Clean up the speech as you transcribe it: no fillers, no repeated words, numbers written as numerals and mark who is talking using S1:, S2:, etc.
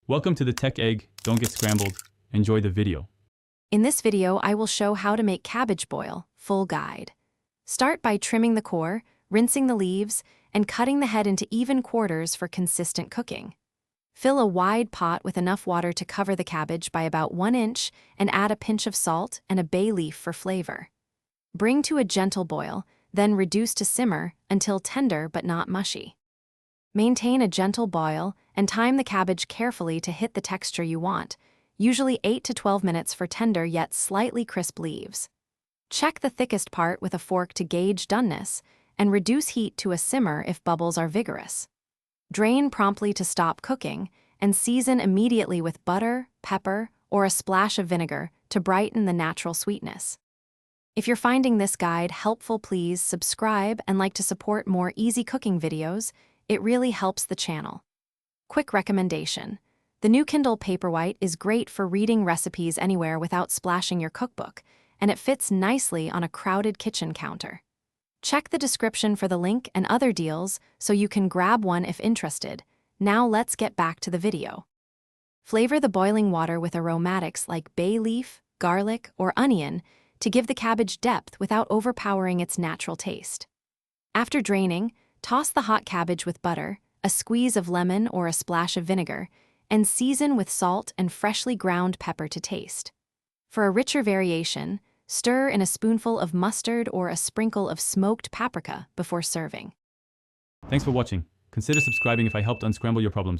S1: Welcome to the Tech Egg. Don't get scrambled. Enjoy the video.
S2: In this video, I will show how to make cabbage boil, full guide. Start by trimming the core, rinsing the leaves, and cutting the head into even quarters for consistent cooking. Fill a wide pot with enough water to cover the cabbage by about 1 inch and add a pinch of salt and a bay leaf for flavor. Bring to a gentle boil, then reduce to simmer until tender but not mushy. Maintain a gentle boil and time the cabbage carefully to hit the texture you want, usually 8 to 12 minutes for tender yet slightly crisp leaves. Check the thickest part with a fork to gauge doneness and reduce heat to a simmer if bubbles are vigorous. Drain promptly to stop cooking and season immediately with butter, pepper, or a splash of vinegar to brighten the natural sweetness. If you're finding this guide helpful, please subscribe and like to support more easy cooking videos. It really helps the channel. Quick recommendation. The new Kindle Paperwhite is great for reading recipes anywhere without splashing your cookbook, and it fits nicely on a crowded kitchen counter. Check the description for the link and other deals so you can grab one if interested. Now let's get back to the video. Flavor the boiling water with aromatics like bay leaf, garlic, or onion to give the cabbage depth without overpowering its natural taste. After draining, toss the hot cabbage with butter, a squeeze of lemon or a splash of vinegar, and season with salt and freshly ground pepper to taste. For a richer variation, stir in a spoonful of mustard or a sprinkle of smoked paprika before serving.
S1: Thanks for watching. Consider subscribing if I helped unscramble your problems.